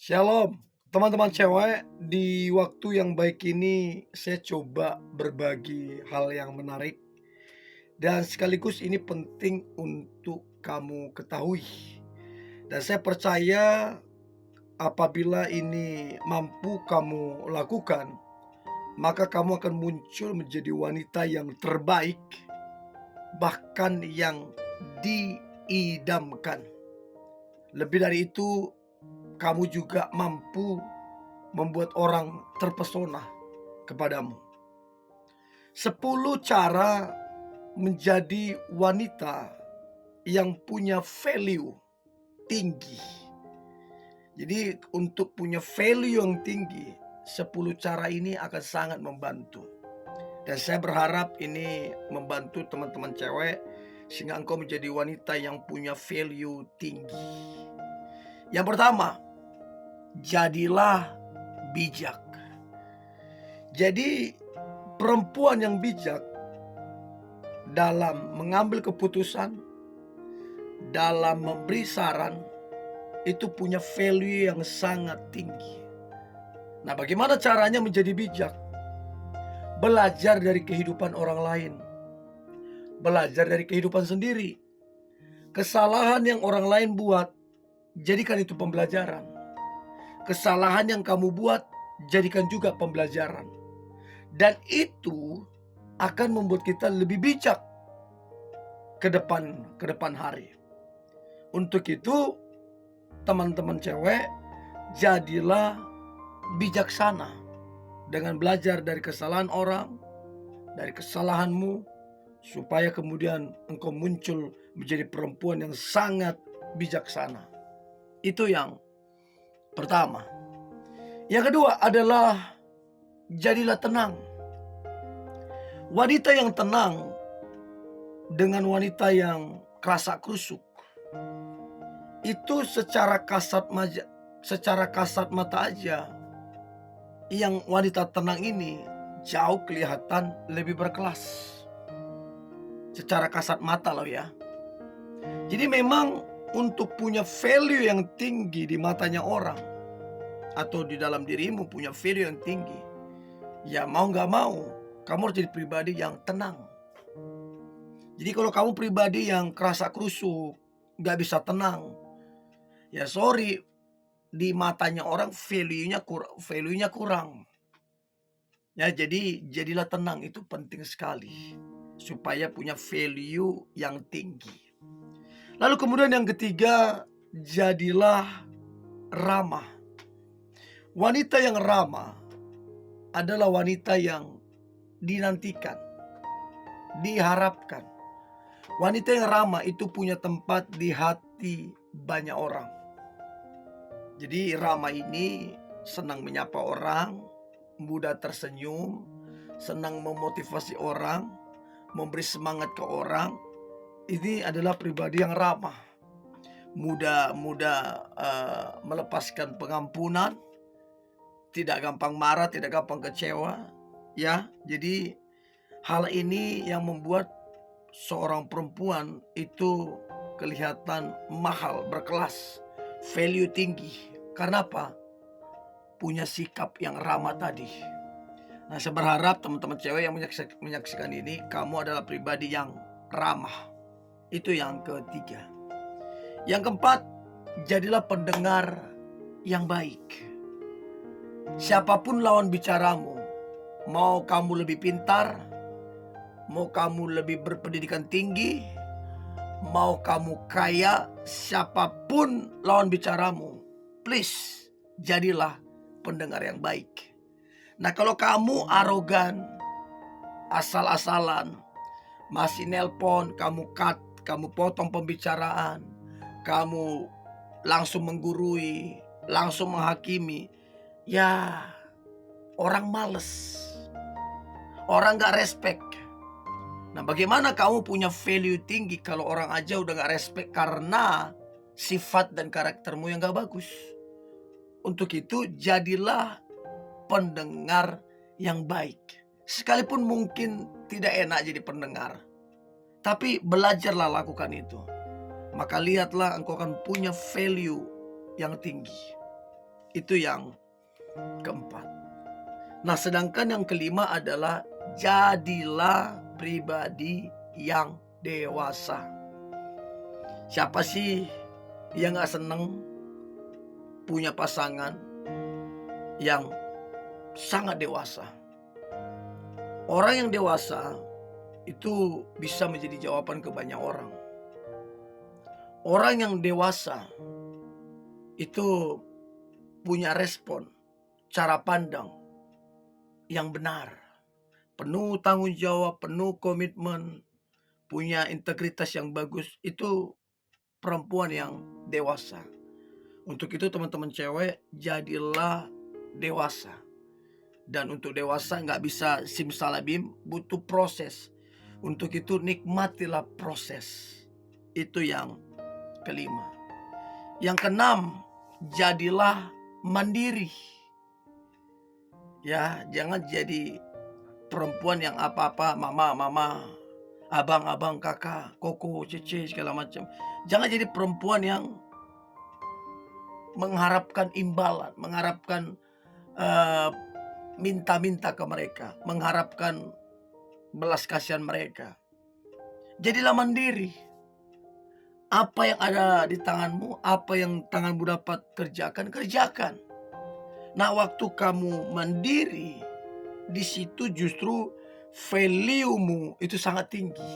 Shalom, teman-teman cewek. Di waktu yang baik ini, saya coba berbagi hal yang menarik, dan sekaligus ini penting untuk kamu ketahui. Dan saya percaya apabila ini mampu kamu lakukan, maka kamu akan muncul menjadi wanita yang terbaik, bahkan yang diidamkan. Lebih dari itu, kamu juga mampu membuat orang terpesona kepadamu. 10 cara menjadi wanita yang punya value tinggi. Jadi untuk punya value yang tinggi, 10 cara ini akan sangat membantu. Dan saya berharap ini membantu teman-teman cewek sehingga engkau menjadi wanita yang punya value tinggi. Yang pertama, jadilah bijak. Jadi perempuan yang bijak dalam mengambil keputusan, dalam memberi saran, itu punya value yang sangat tinggi. Nah, bagaimana caranya menjadi bijak? Belajar dari kehidupan orang lain. Belajar dari kehidupan sendiri. Kesalahan yang orang lain buat, jadikan itu pembelajaran. Kesalahan yang kamu buat, jadikan juga pembelajaran. Dan itu akan membuat kita lebih bijak ke depan hari. Untuk itu, teman-teman cewek, jadilah bijaksana dengan belajar dari kesalahan orang, dari kesalahanmu, supaya kemudian engkau muncul menjadi perempuan yang sangat bijaksana. Itu yang pertama. Yang kedua adalah jadilah tenang. Wanita yang tenang dengan wanita yang kerasa krusuk, itu secara kasat mata aja, yang wanita tenang ini jauh kelihatan lebih berkelas. Secara kasat mata loh ya. Jadi memang untuk punya value yang tinggi di matanya orang, atau di dalam dirimu punya value yang tinggi, ya mau gak mau kamu harus jadi pribadi yang tenang. Jadi kalau kamu pribadi yang kerasa krusuk, gak bisa tenang, ya sorry, di matanya orang value-nya kurang. Ya, jadi jadilah tenang, itu penting sekali supaya punya value yang tinggi. Lalu kemudian yang ketiga, jadilah ramah. Wanita yang ramah adalah wanita yang dinantikan, diharapkan. Wanita yang ramah itu punya tempat di hati banyak orang. Jadi ramah ini senang menyapa orang, mudah tersenyum, senang memotivasi orang, memberi semangat ke orang. Ini adalah pribadi yang ramah. Mudah melepaskan pengampunan, tidak gampang marah, tidak gampang kecewa, ya. Jadi hal ini yang membuat seorang perempuan itu kelihatan mahal, berkelas, value tinggi. Karena apa? Punya sikap yang ramah tadi. Nah, saya berharap teman-teman cewek yang menyaksikan ini, kamu adalah pribadi yang ramah. Itu yang ketiga. Yang keempat, jadilah pendengar yang baik. Siapapun lawan bicaramu, mau kamu lebih pintar, mau kamu lebih berpendidikan tinggi, mau kamu kaya, siapapun lawan bicaramu, please jadilah pendengar yang baik. Nah, kalau kamu arogan, asal-asalan, masih nelpon, kamu cut, kamu potong pembicaraan, kamu langsung menggurui, langsung menghakimi, ya orang males, orang gak respect. Nah, bagaimana kamu punya value tinggi kalau orang aja udah gak respect karena sifat dan karaktermu yang gak bagus? Untuk itu jadilah pendengar yang baik. Sekalipun mungkin tidak enak jadi pendengar, tapi belajarlah lakukan itu. Maka lihatlah engkau akan punya value yang tinggi. Itu yang keempat. Nah, sedangkan yang kelima adalah jadilah pribadi yang dewasa. Siapa sih yang gak seneng punya pasangan yang sangat dewasa? Orang yang dewasa itu bisa menjadi jawaban ke banyak orang. Orang yang dewasa itu punya respon, cara pandang yang benar, penuh tanggung jawab, penuh komitmen, punya integritas yang bagus. Itu perempuan yang dewasa. Untuk itu teman-teman cewek, jadilah dewasa. Dan untuk dewasa nggak bisa simsalabim, butuh proses. Untuk itu nikmatilah proses. Itu yang kelima. Yang keenam, jadilah mandiri. Ya, jangan jadi perempuan yang apa-apa mama, abang, kakak, koko, cece, segala macam. Jangan jadi perempuan yang mengharapkan imbalan, mengharapkan minta-minta ke mereka, mengharapkan belas kasihan mereka. Jadilah mandiri. Apa yang ada di tanganmu, apa yang tanganmu dapat kerjakan, kerjakan. Nah, waktu kamu mandiri, di situ justru value-mu itu sangat tinggi.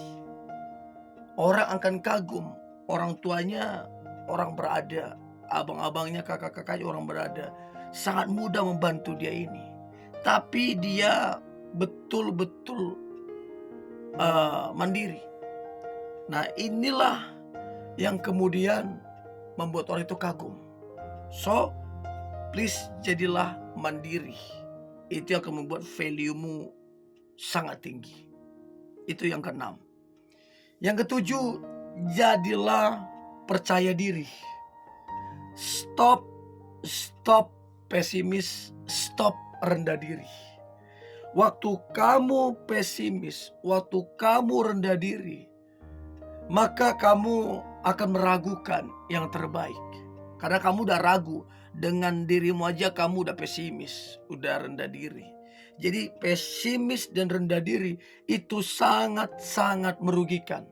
Orang akan kagum, orang tuanya orang berada, abang-abangnya, kakak-kakaknya orang berada. Sangat mudah membantu dia ini. Tapi dia betul-betul mandiri. Nah, inilah yang kemudian membuat orang itu kagum. So, please jadilah mandiri. Itu yang akan membuat value-mu sangat tinggi. Itu yang keenam. Yang ketujuh, jadilah percaya diri. Stop pesimis, stop rendah diri. Waktu kamu pesimis, waktu kamu rendah diri, maka kamu akan meragukan yang terbaik. Karena kamu udah ragu, dengan dirimu aja kamu udah pesimis, udah rendah diri. Jadi pesimis dan rendah diri itu sangat-sangat merugikan.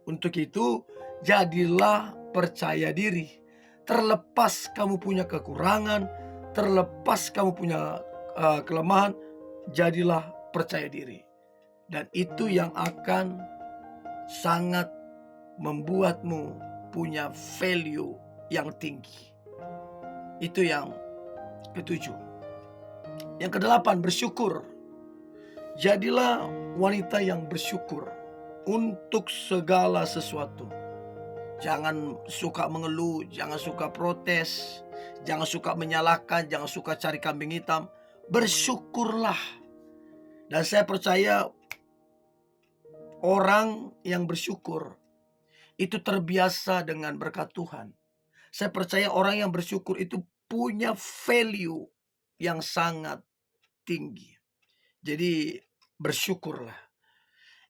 Untuk itu jadilah percaya diri. Terlepas kamu punya kekurangan, terlepas kamu punya kelemahan, jadilah percaya diri. Dan itu yang akan sangat membuatmu punya value yang tinggi. Itu yang ketujuh. Yang kedelapan, bersyukur. Jadilah wanita yang bersyukur untuk segala sesuatu. Jangan suka mengeluh, jangan suka protes, jangan suka menyalahkan, jangan suka cari kambing hitam. Bersyukurlah. Dan saya percaya orang yang bersyukur itu terbiasa dengan berkat Tuhan. Saya percaya orang yang bersyukur itu punya value yang sangat tinggi. Jadi bersyukurlah.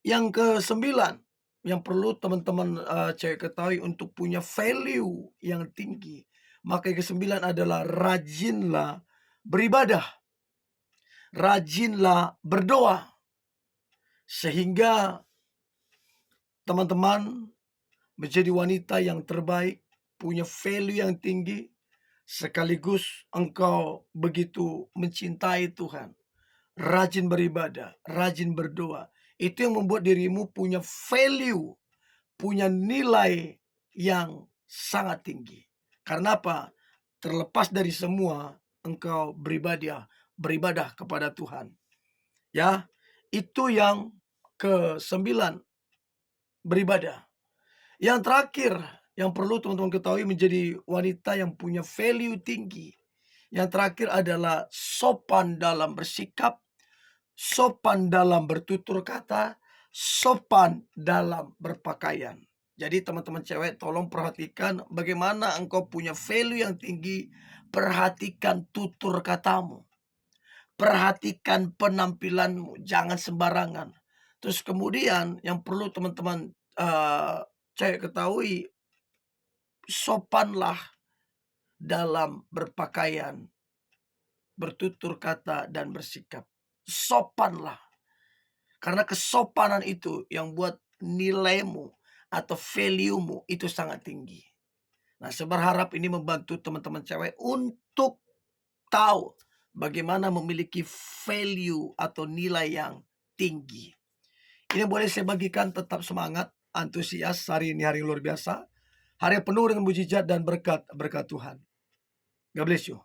Yang kesembilan, yang perlu teman-teman cewek ketahui untuk punya value yang tinggi, maka yang kesembilan adalah rajinlah beribadah. Rajinlah berdoa. Sehingga teman-teman menjadi wanita yang terbaik, punya value yang tinggi, sekaligus engkau begitu mencintai Tuhan. Rajin beribadah, rajin berdoa. Itu yang membuat dirimu punya value, punya nilai yang sangat tinggi. Karena apa? Terlepas dari semua, engkau beribadah kepada Tuhan. Ya, itu yang ke-9, beribadah. Yang terakhir, yang perlu teman-teman ketahui menjadi wanita yang punya value tinggi. Yang terakhir adalah sopan dalam bersikap, sopan dalam bertutur kata, sopan dalam berpakaian. Jadi teman-teman cewek, tolong perhatikan bagaimana engkau punya value yang tinggi. Perhatikan tutur katamu. Perhatikan penampilanmu, jangan sembarangan. Terus kemudian yang perlu teman-teman cewek ketahui, sopanlah dalam berpakaian, bertutur kata, dan bersikap. Sopanlah. Karena kesopanan itu yang buat nilaimu atau value-mu itu sangat tinggi. Nah, saya berharap ini membantu teman-teman cewek untuk tahu bagaimana memiliki value atau nilai yang tinggi. Ini boleh saya bagikan, tetap semangat, antusias. Hari ini hari yang luar biasa. Hari yang penuh dengan mujizat dan berkat Tuhan. God bless you.